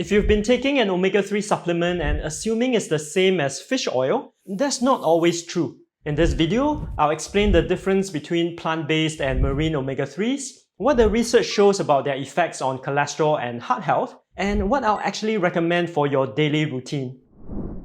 If you've been taking an omega-3 supplement and assuming it's the same as fish oil, that's not always true. In this video, I'll explain the difference between plant-based and marine omega-3s, what the research shows about their effects on cholesterol and heart health, and what I'll actually recommend for your daily routine.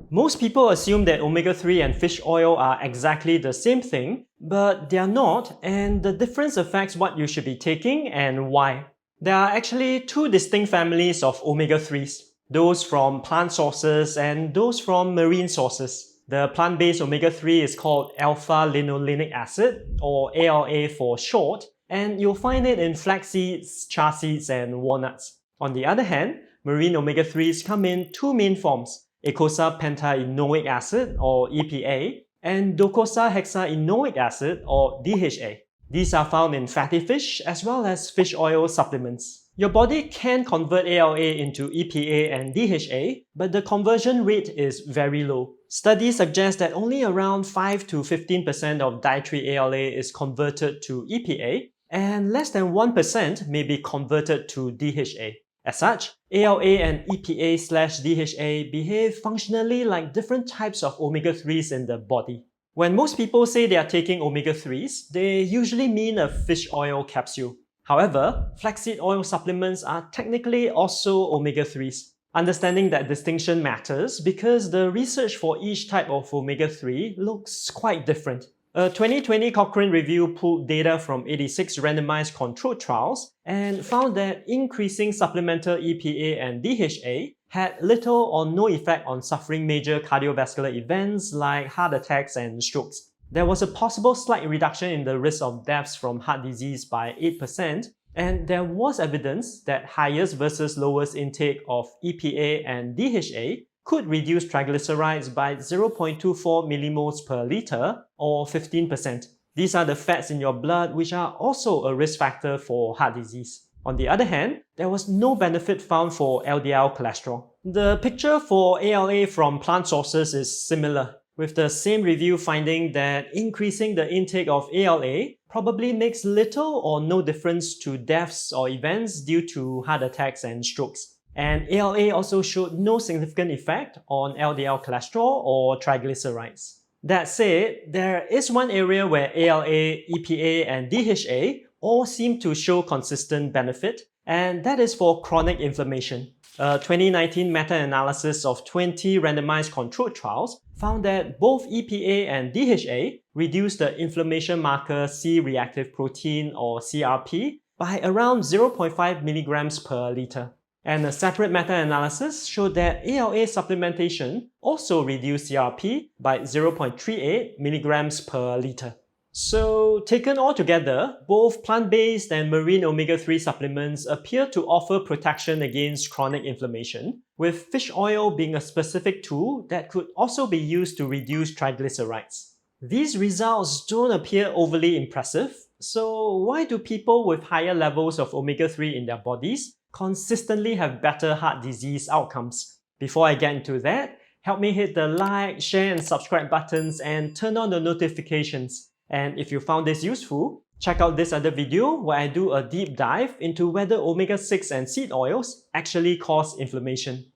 Most people assume that omega-3 and fish oil are exactly the same thing, but they're not, and the difference affects what you should be taking and why. There are actually two distinct families of omega-3s, those from plant sources and those from marine sources. The plant-based omega-3 is called alpha-linolenic acid, or ALA for short, and you'll find it in flax seeds, chia seeds, and walnuts. On the other hand, marine omega-3s come in two main forms, eicosapentaenoic acid, or EPA, and docosahexaenoic acid, or DHA. These are found in fatty fish as well as fish oil supplements. Your body can convert ALA into EPA and DHA, but the conversion rate is very low. Studies suggest that only around 5 to 15% of dietary ALA is converted to EPA, and less than 1% may be converted to DHA. As such, ALA and EPA/DHA behave functionally like different types of omega-3s in the body. When most people say they are taking omega-3s, they usually mean a fish oil capsule. However, flaxseed oil supplements are technically also omega-3s. Understanding that distinction matters because the research for each type of omega-3 looks quite different. A 2020 Cochrane review pulled data from 86 randomized controlled trials and found that increasing supplemental EPA and DHA had little or no effect on suffering major cardiovascular events like heart attacks and strokes. There was a possible slight reduction in the risk of deaths from heart disease by 8%, and there was evidence that highest versus lowest intake of EPA and DHA could reduce triglycerides by 0.24 millimoles per liter, or 15%. These are the fats in your blood which are also a risk factor for heart disease. On the other hand, there was no benefit found for LDL cholesterol. The picture for ALA from plant sources is similar, with the same review finding that increasing the intake of ALA probably makes little or no difference to deaths or events due to heart attacks and strokes. And ALA also showed no significant effect on LDL cholesterol or triglycerides. That said, there is one area where ALA, EPA, and DHA all seem to show consistent benefit, and that is for chronic inflammation. A 2019 meta-analysis of 20 randomized controlled trials found that both EPA and DHA reduced the inflammation marker C-reactive protein, or CRP, by around 0.5 milligrams per liter. And a separate meta-analysis showed that ALA supplementation also reduced CRP by 0.38 milligrams per liter. So, taken all together, both plant-based and marine omega-3 supplements appear to offer protection against chronic inflammation, with fish oil being a specific tool that could also be used to reduce triglycerides. These results don't appear overly impressive, so why do people with higher levels of omega-3 in their bodies consistently have better heart disease outcomes? Before I get into that, help me hit the like, share, and subscribe buttons and turn on the notifications. And if you found this useful, check out this other video where I do a deep dive into whether omega-6 and seed oils actually cause inflammation.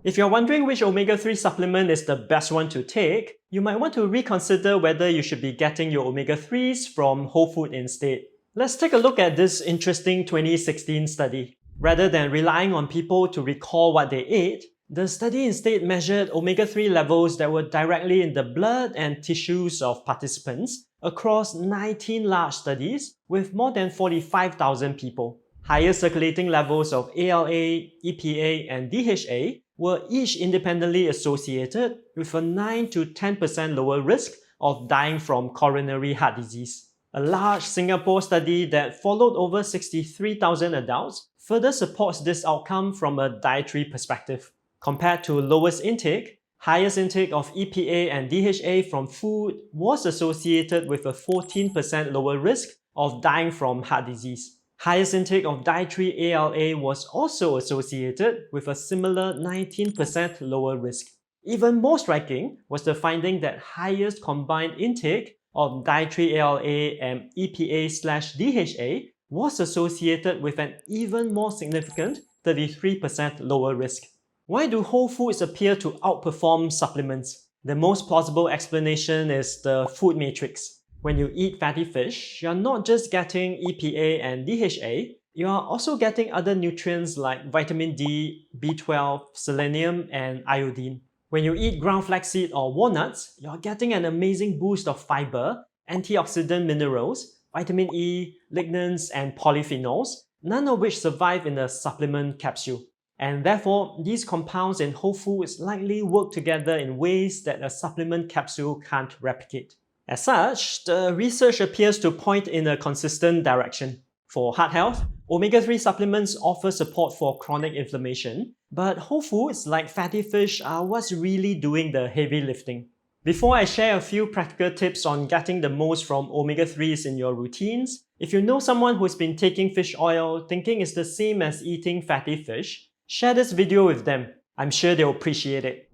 If you're wondering which omega-3 supplement is the best one to take, you might want to reconsider whether you should be getting your omega-3s from whole food instead. Let's take a look at this interesting 2016 study. Rather than relying on people to recall what they ate, the study instead measured omega-3 levels that were directly in the blood and tissues of participants across 19 large studies with more than 45,000 people. Higher circulating levels of ALA, EPA, and DHA were each independently associated with a 9 to 10% lower risk of dying from coronary heart disease. A large Singapore study that followed over 63,000 adults further supports this outcome from a dietary perspective. Compared to lowest intake, highest intake of EPA and DHA from food was associated with a 14% lower risk of dying from heart disease. Highest intake of dietary ALA was also associated with a similar 19% lower risk. Even more striking was the finding that highest combined intake of dietary ALA and EPA/DHA was associated with an even more significant 33% lower risk. Why do whole foods appear to outperform supplements? The most plausible explanation is the food matrix. When you eat fatty fish, you're not just getting EPA and DHA, you're also getting other nutrients like vitamin D, B12, selenium, and iodine. When you eat ground flaxseed or walnuts, you're getting an amazing boost of fiber, antioxidant minerals, vitamin E, lignans, and polyphenols, none of which survive in a supplement capsule. And therefore, these compounds in whole foods likely work together in ways that a supplement capsule can't replicate. As such, the research appears to point in a consistent direction. For heart health, omega-3 supplements offer support for chronic inflammation, but whole foods like fatty fish are what's really doing the heavy lifting. Before I share a few practical tips on getting the most from omega-3s in your routines, if you know someone who's been taking fish oil thinking it's the same as eating fatty fish, share this video with them. I'm sure they'll appreciate it.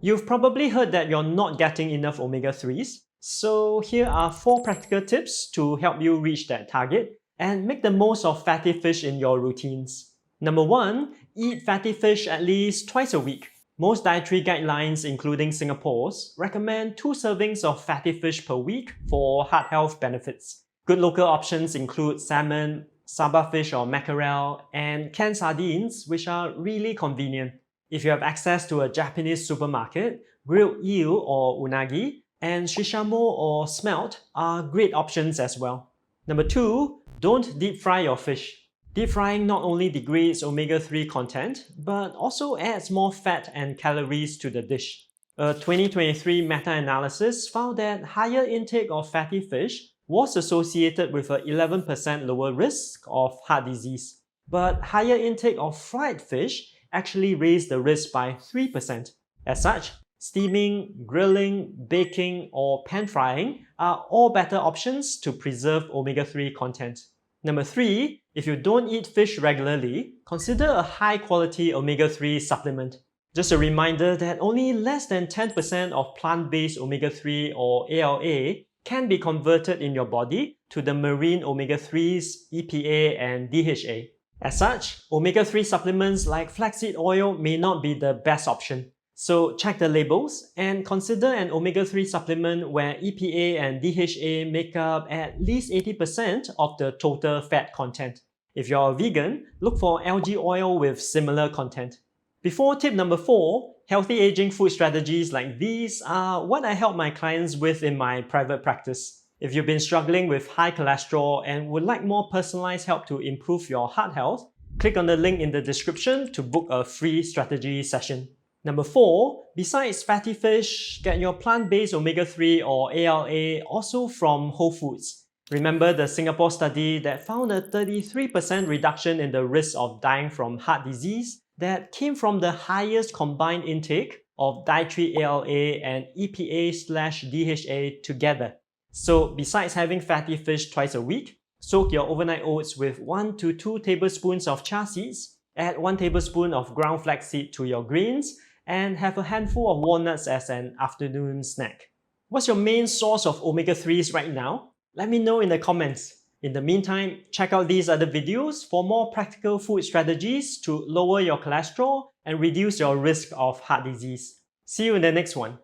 You've probably heard that you're not getting enough omega-3s, so here are 4 practical tips to help you reach that target and make the most of fatty fish in your routines. Number 1, eat fatty fish at least twice a week. Most dietary guidelines, including Singapore's, recommend 2 servings of fatty fish per week for heart health benefits. Good local options include salmon, saba fish or mackerel, and canned sardines, which are really convenient. If you have access to a Japanese supermarket, grilled eel or unagi, and shishamo or smelt are great options as well. Number 2, don't deep fry your fish. Deep frying not only degrades omega-3 content, but also adds more fat and calories to the dish. A 2023 meta-analysis found that higher intake of fatty fish was associated with an 11% lower risk of heart disease. But higher intake of fried fish actually raised the risk by 3%. As such, steaming, grilling, baking, or pan frying are all better options to preserve omega-3 content. Number 3, if you don't eat fish regularly, consider a high-quality omega-3 supplement. Just a reminder that only less than 10% of plant-based omega-3 or ALA can be converted in your body to the marine omega-3s, EPA, and DHA. As such, omega-3 supplements like flaxseed oil may not be the best option. So check the labels and consider an omega-3 supplement where EPA and DHA make up at least 80% of the total fat content. If you're a vegan, look for algae oil with similar content. Before tip number 4, healthy aging food strategies like these are what I help my clients with in my private practice. If you've been struggling with high cholesterol and would like more personalized help to improve your heart health, click on the link in the description to book a free strategy session. Number 4, besides fatty fish, get your plant-based omega-3 or ALA also from whole foods. Remember the Singapore study that found a 33% reduction in the risk of dying from heart disease that came from the highest combined intake of dietary ALA and EPA/DHA together. So besides having fatty fish twice a week, soak your overnight oats with 1 to 2 tablespoons of chia seeds, add 1 tablespoon of ground flaxseed to your greens, and have a handful of walnuts as an afternoon snack. What's your main source of omega-3s right now? Let me know in the comments. In the meantime, check out these other videos for more practical food strategies to lower your cholesterol and reduce your risk of heart disease. See you in the next one.